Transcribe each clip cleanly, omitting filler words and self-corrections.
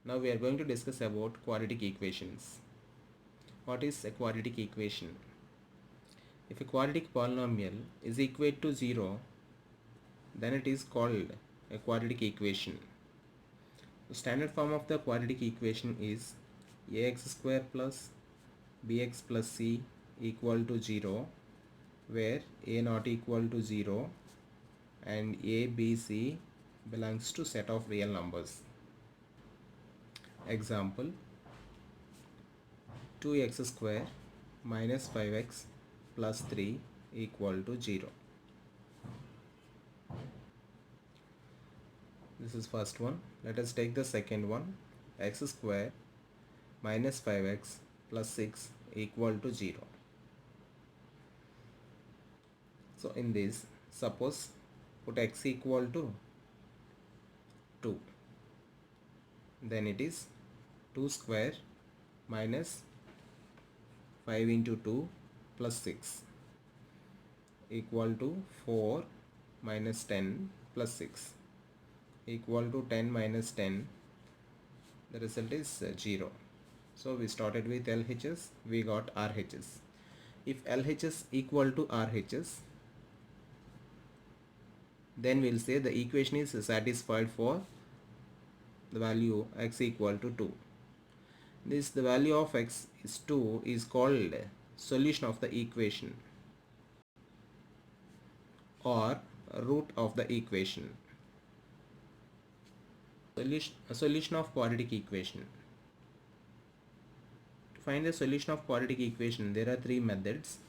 Now we are going to discuss about quadratic equations. What is a quadratic equation? If a quadratic polynomial is equal to 0, then it is called a quadratic equation. The standard form of the quadratic equation is ax square plus bx plus c equal to 0, where a not equal to 0 and a, b, c belongs to set of real numbers. Example, 2x square minus 5x plus 3 equal to 0. This is first one. Let us take the second one. X square minus 5x plus 6 equal to 0. So in this, suppose put x equal to 2. Then it is 2 square minus 5 into 2 plus 6 equal to 4 minus 10 plus 6 equal to 10 minus 10. The result is 0. So we started with LHS, we got RHS. If LHS equal to RHS, then we'll say the equation is satisfied for the value x equal to 2. The value of x is 2 is called solution of the equation or root of the equation. Solution of quadratic equation. To find the solution of quadratic equation, there are three methods.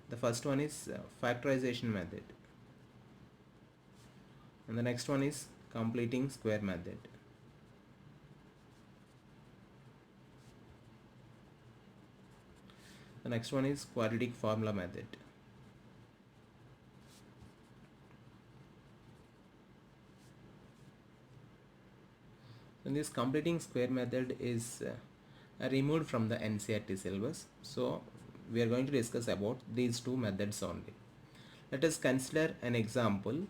The first one is factorization method, and the next one is completing square method. The next one is quadratic formula method. And this completing square method is removed from the NCERT syllabus. So we are going to discuss about these two methods only. Let us consider an example.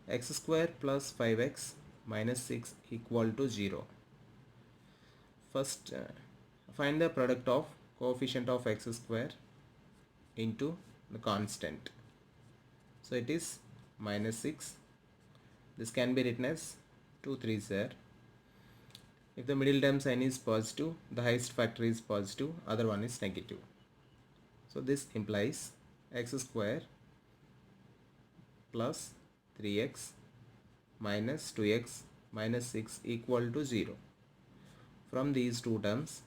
X square plus 5x minus 6 equal to 0. First, find the product of coefficient of x square into the constant. So it is minus 6. This can be written as 2 3s are. If the middle term sign is positive, the highest factor is positive, other one is negative. So this implies x square plus 3x minus 2x minus 6 equal to 0. From these two terms,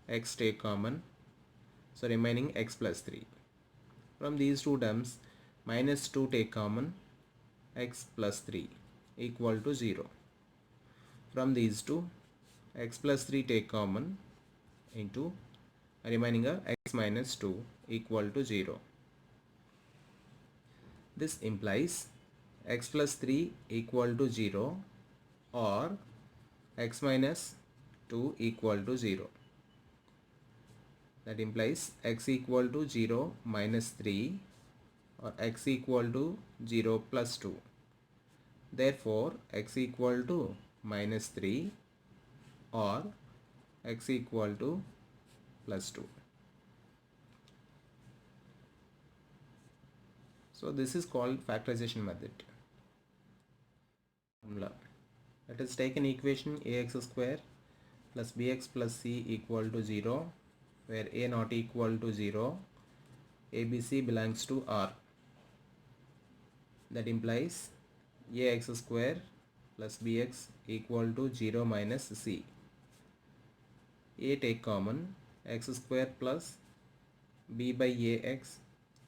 x take common, so remaining x plus 3. From these two terms, minus 2 take common, x plus 3 equal to 0. From these two, x plus 3 take common into remaining x minus 2 equal to 0. This implies x plus 3 equal to 0 or x minus 2 equal to 0. That implies x equal to 0 minus 3 or x equal to 0 plus 2. Therefore, x equal to minus 3 or x equal to plus 2. So this is called factorization method. Formula. Let us take an equation ax square plus bx plus c equal to 0, where a not equal to 0, abc belongs to R. That implies ax square plus bx equal to 0 minus c. A take common, x square plus b by ax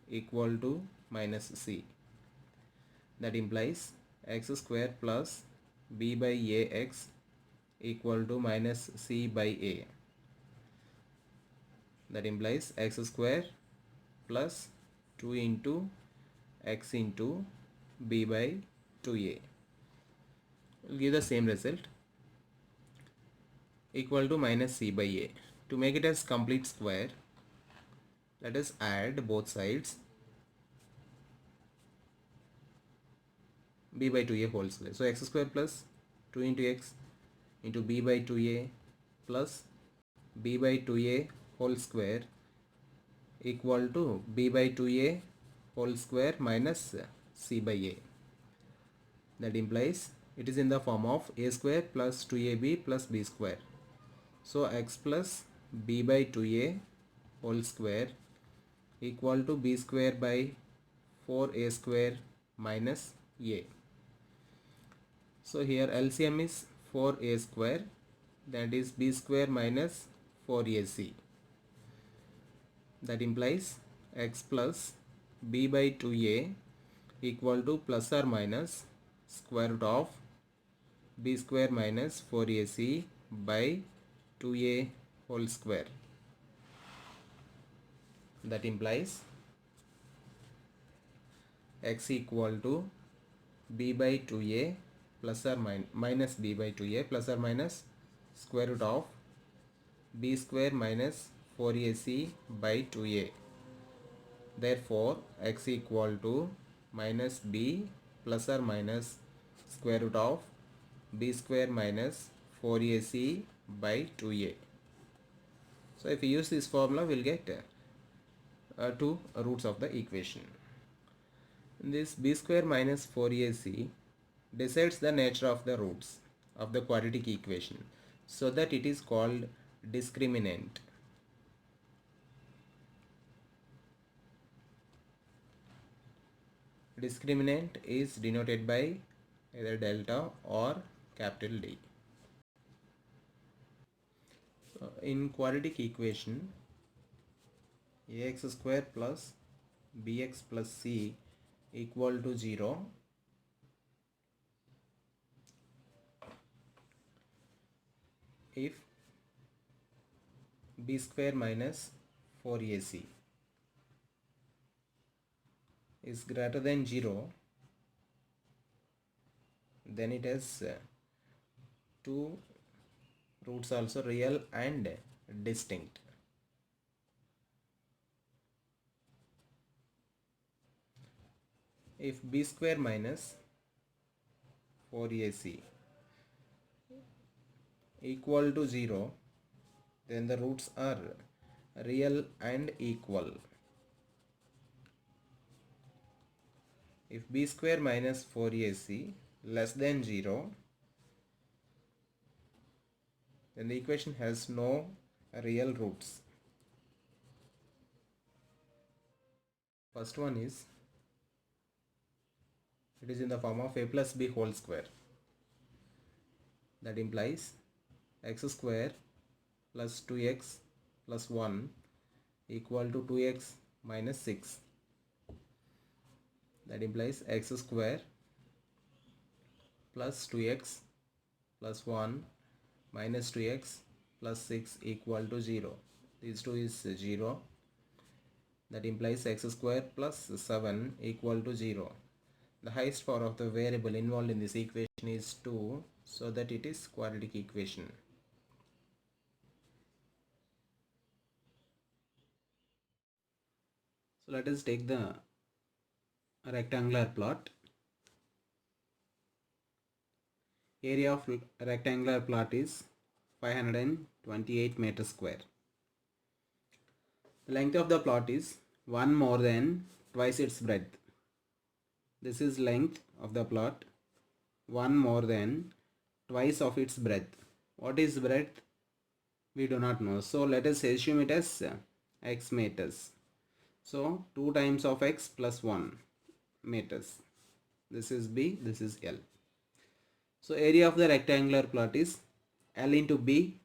equal to minus c. That implies x square plus b by ax equal to minus c by a. That implies x square plus 2 into x into b by 2a will give the same result, equal to minus c by a. To make it as complete square, let us add both sides, b by 2a whole square. So x square plus 2 into x into b by 2a plus b by 2a whole square equal to b by 2a whole square minus c by a. That implies it is in the form of a square plus 2ab plus b square. So x plus b by 2a whole square equal to b square by 4a square minus a. So here LCM is 4a square, that is b square minus 4ac. That implies x plus b by 2a equal to plus or minus square root of b square minus 4ac by 2a whole square. That implies x equal to b by 2a plus or minus b by 2a plus or minus square root of b square minus 4ac by 2a. Therefore x equal to minus b plus or minus square root of b square minus 4ac by 2a. So if we use this formula, we'll get two roots of the equation. This b square minus 4ac decides the nature of the roots of the quadratic equation, so that it is called discriminant. Discriminant is denoted by either delta or capital D. In quadratic equation, ax square plus bx plus c equal to 0 if b square minus 4ac is greater than 0, then it has two roots also, real and distinct. If b square minus 4ac equal to 0, then the roots are real and equal. If b square minus 4ac less than 0, then the equation has no real roots. First one is, it is in the form of a plus b whole square. That implies x square plus 2x plus 1 equal to 2x minus 6. That implies x square plus 2x plus 1 minus 2x plus 6 equal to 0. These two is 0. That implies x square plus 7 equal to 0. The highest power of the variable involved in this equation is 2, so that it is quadratic equation. So let us take the rectangular plot. Area of rectangular plot is 528 meters square. The length of the plot is 1 more than twice its breadth. This is length of the plot, 1 more than twice of its breadth. What is breadth? We do not know. So let us assume it as x meters. So 2 times of x plus 1 meters. This is b, this is L. So area of the rectangular plot is L into b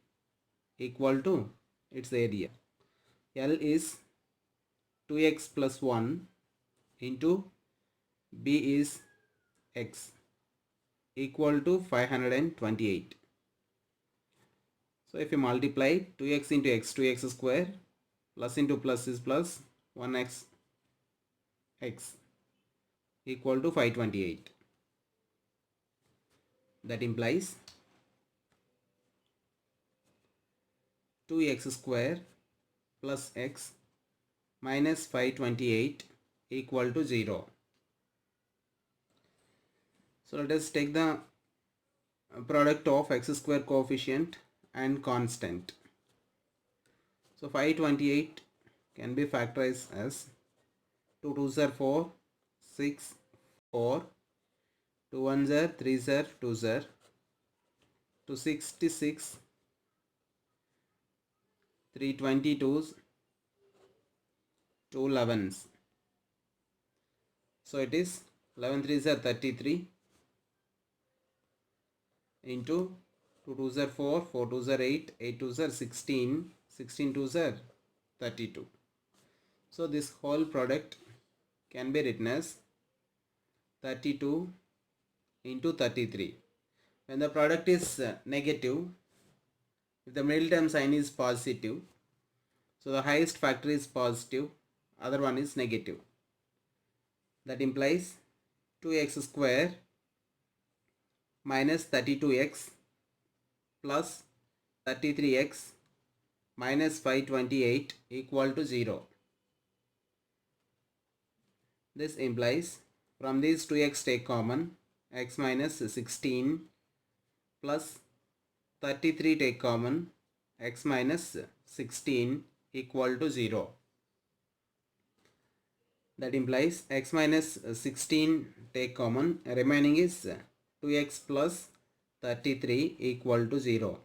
equal to its area. L is 2x plus 1 into b is x equal to 528. So if you multiply 2x into x, 2x square, plus into plus is plus, 1x x equal to 528. That implies 2x square plus x minus 528 equal to 0. So let us take the product of x square coefficient and constant. So 528 can be factorized as 2 2s are 4, 6, 4, 2 1s are 3s are 2s are 266, 3 22s, 2 11s. So it is 11 3s are 33 into 2 2s are 4, 4 2s are 8, 8 2s are 16, 16 2s are 32. So this whole product can be written as 32 into 33. When the product is negative, if the middle term sign is positive, so the highest factor is positive, other one is negative. That implies 2x square minus 32x plus 33x minus 528 equal to 0. This implies from these 2x take common, x minus 16 plus 33 take common, x minus 16 equal to 0. That implies x minus 16 take common, remaining is 2x plus 33 equal to 0.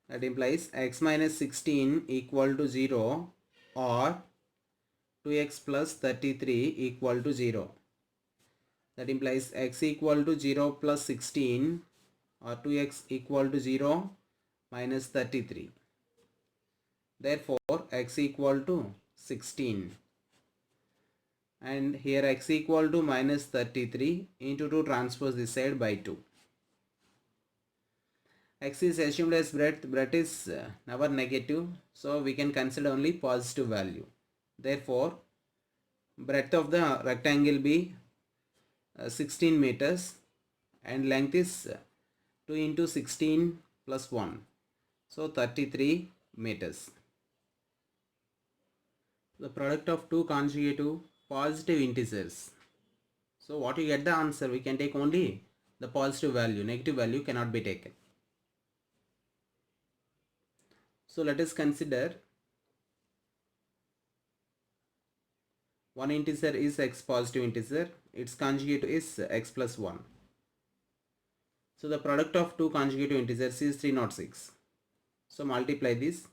That implies x minus 16 equal to 0 or 2x plus 33 equal to 0. That implies x equal to 0 plus 16 or 2x equal to 0 minus 33. Therefore, x equal to 16. And here x equal to minus 33 into 2 transpose this side by 2. X is assumed as breadth. Breadth is never negative. So we can consider only positive value. Therefore, breadth of the rectangle be 16 meters and length is 2 into 16 plus 1. So 33 meters. The product of two conjugative positive integers. So what you get the answer, we can take only the positive value. Negative value cannot be taken. So let us consider one integer is x positive integer. Its conjugate is x plus 1. So the product of two conjugative integers is 306. So multiply this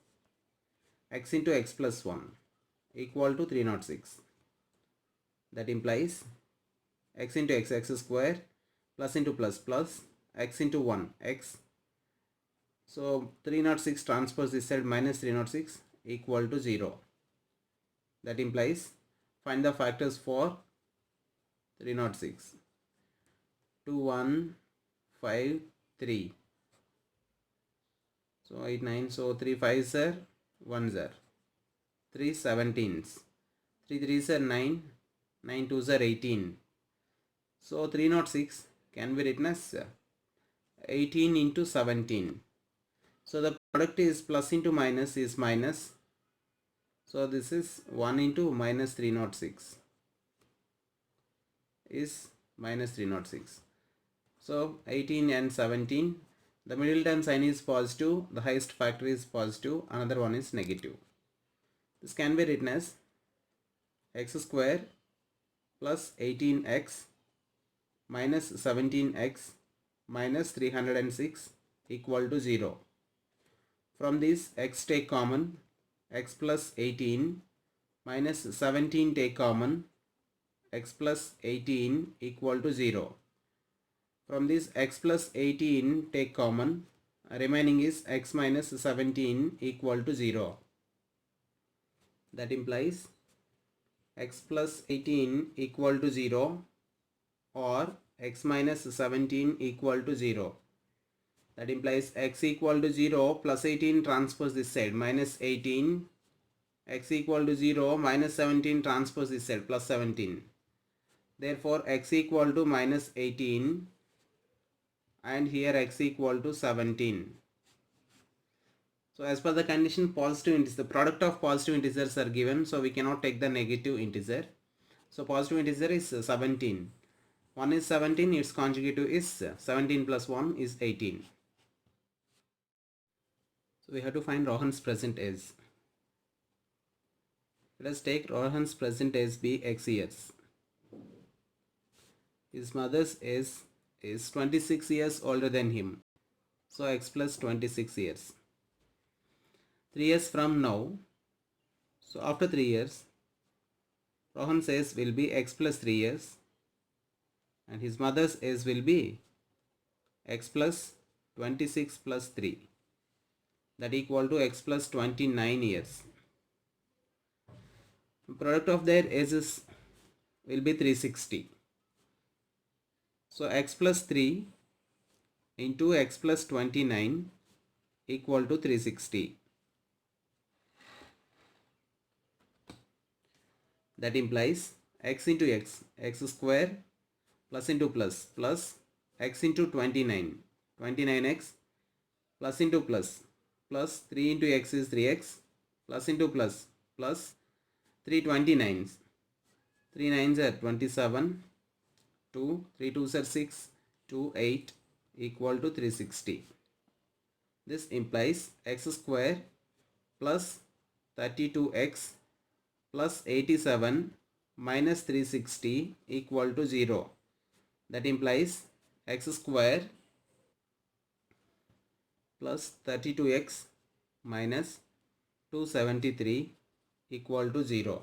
x into x plus 1 equal to 306. That implies x into x square plus into plus plus x into 1 x. So 306 transpose this side minus 306 equal to 0. That implies find the factors for 306. 2 1 5 3. So 8 9. So 3 5s are 1s are 3 17s. 3 3s are 9. 9 2s are 18. So 306 can be written as 18 into 17. So the product is plus into minus is minus. So this is 1 into minus 306 is minus 306. So 18 and 17. The middle term sign is positive. The highest factor is positive. Another one is negative. This can be written as x square plus 18x minus 17x minus 306 equal to 0. From this x take common, x plus 18 minus 17 take common, x plus 18 equal to 0. From this x plus 18 take common, remaining is x minus 17 equal to 0. That implies x plus 18 equal to 0 or x minus 17 equal to 0. That implies x equal to 0 plus 18 transpose this side minus 18, x equal to 0 minus 17 transpose this side plus 17. Therefore x equal to minus 18 and here x equal to 17. So as per the condition, positive integers, the product of positive integers are given, so we cannot take the negative integer. So positive integer is 17. 1 is 17, its conjugative is 17 plus 1 is 18. So we have to find Rohan's present age. Let us take Rohan's present age be x years. His mother's age is 26 years older than him. So x plus 26 years. 3 years from now, so after 3 years, Rohan's age will be x plus 3 years and his mother's age will be x plus 26 plus 3, that equal to x plus 29 years. Product of their ages will be 360. So x plus 3 into x plus 29 equal to 360. That implies x into x square plus into plus x into 29, 29x plus into plus 3 into x is 3x plus into plus 3 29s, 3 9s are 27, 2 3 2s are 6, 2 8 equal to 360. This implies x square plus 32x plus 87 minus 360 equal to 0. That implies x square plus 32x minus 273 equal to 0.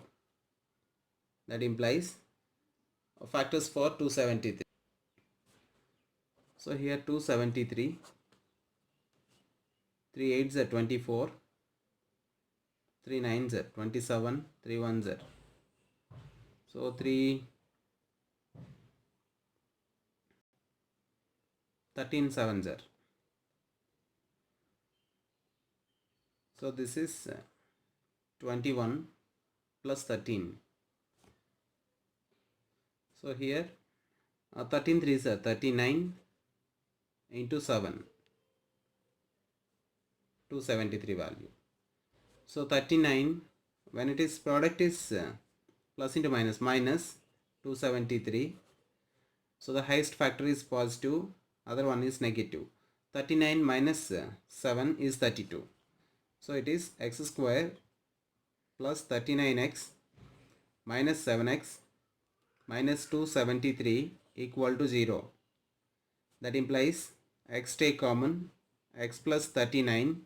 That implies factors for 273. So here 273, 3 8s are 24, 3 9s are 27, 3 1s are. So 3 13 7s are. So this is 21 plus 13. So here 13 3s are 39 into 7, 273 value. So 39, when it is product is plus into minus 273. So the highest factor is positive, other one is negative. 39 minus 7 is 32. So it is x square plus 39x minus 7x minus 273 equal to 0. That implies x take common, x plus 39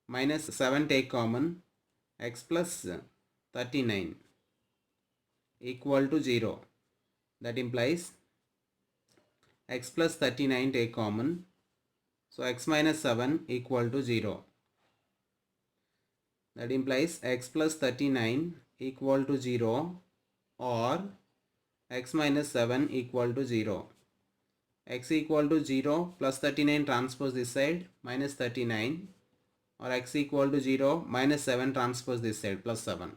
minus 7 take common, x plus 39 equal to 0. That implies x plus 39 take common. So x minus 7 equal to 0. That implies x plus 39 equal to 0 or x minus 7 equal to 0. X equal to 0 plus 39 transpose this side minus 39, or x equal to 0 minus 7 transpose this side plus 7.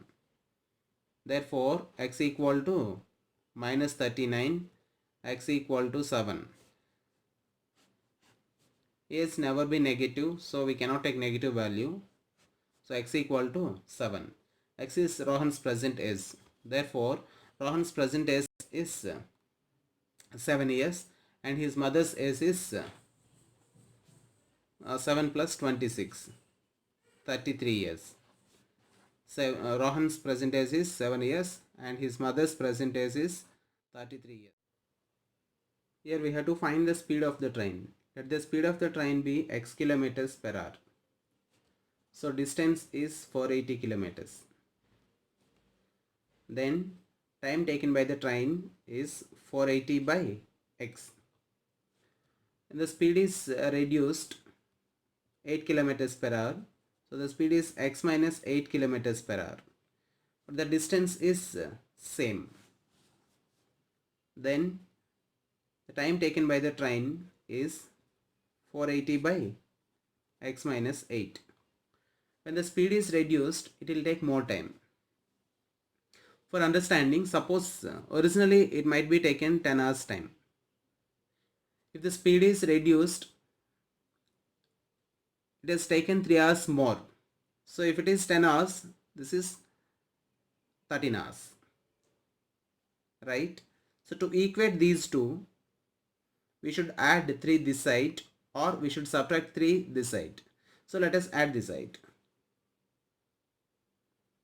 Therefore x equal to minus 39, x equal to 7. Is never be negative, so we cannot take negative value. So x equal to 7. X is Rohan's present age. Therefore Rohan's present age is 7 years and his mother's age is 7 plus 26, 33 years. So Rohan's present age is 7 years and his mother's present age is 33 years. Here we have to find the speed of the train. Let the speed of the train be x kilometers per hour. So distance is 480 kilometers. Then time taken by the train is 480 by x. And the speed is reduced 8 kilometers per hour. So the speed is x minus 8 kilometers per hour. But the distance is same. Then the time taken by the train is 480 by x minus 8. When the speed is reduced, it will take more time. For understanding, suppose originally it might be taken 10 hours time. If the speed is reduced, it has taken 3 hours more. So if it is 10 hours, this is 13 hours. Right? So to equate these two, we should add 3 this side or we should subtract 3 this side. So let us add this side.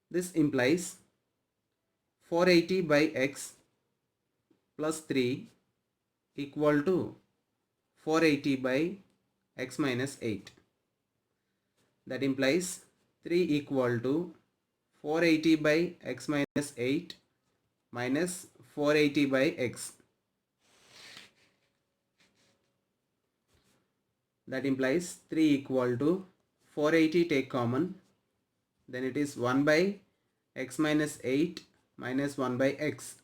This implies 480 by x plus 3 equal to 480 by x minus 8. That implies 3 equal to 480 by x minus 8 minus 480 by x. That implies 3 equal to 480 take common, then it is 1 by x minus 8 minus 1 by x.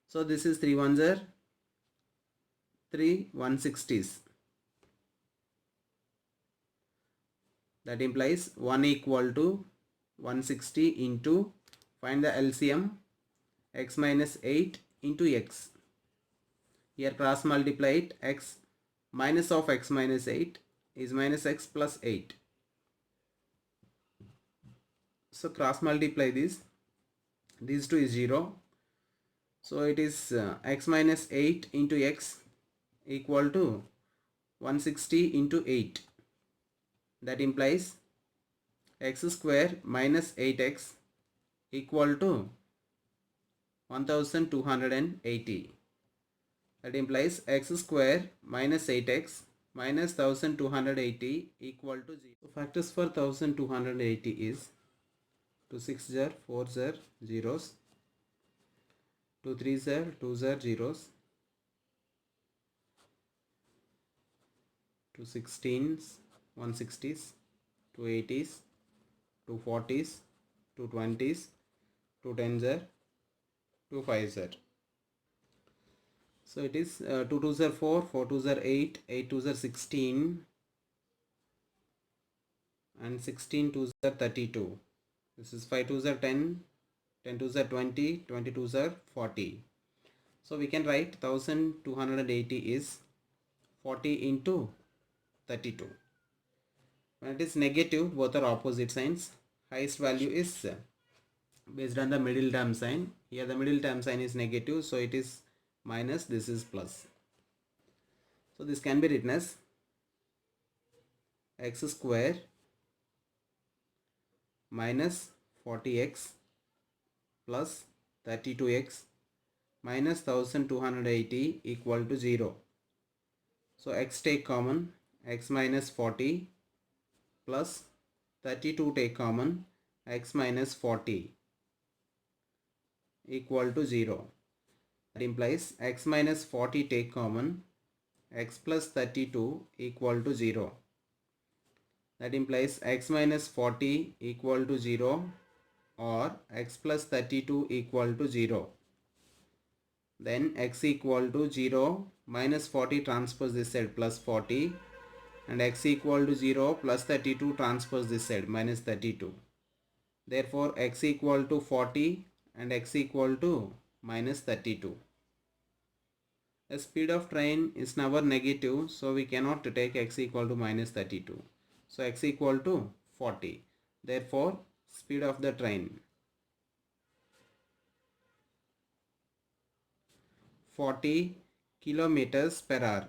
So this is 3 ones are 3 160s. That implies 1 equal to 160 into, find the LCM, x minus 8 into x. Here cross multiply it, x minus of x minus 8 is minus x plus 8. So cross multiply these two is 0. So it is x minus 8 into x equal to 160 into 8. That implies x square minus 8x equal to 1280. That implies x square minus 8x minus 1280 equal to 0. So factors for 1280 is 2 6 0 4 0 zeros, 2 3 0 2 0 zeros, 2 16s 160s, 2 80s, 2 40s, 2 20s, 2 10 0, 2 5 0. So it is 2 2 0 4, 4 2 0 8, 8 2 0 16 and 16 2 0 32. This is 5 2 0 10, 10 2 0 20, 20 2 0 40. So we can write 1280 is 40 into 32. When it is negative, both are opposite signs. Highest value is based on the middle term sign. Here the middle term sign is negative, so it is minus, this is plus. So this can be written as x square minus 40x plus 32x minus 1280 equal to 0. So x take common, x minus 40 plus 32 take common, x minus 40 equal to 0. That implies x minus 40 take common, x plus 32 equal to 0. That implies x minus 40 equal to 0 or x plus 32 equal to 0. Then x equal to 0 minus 40 transpose this side plus 40 and x equal to 0 plus 32 transpose this side minus 32. Therefore x equal to 40 and x equal to minus 32. The speed of train is never negative, so we cannot take x equal to minus 32. So x equal to 40. Therefore speed of the train 40 kilometers per hour.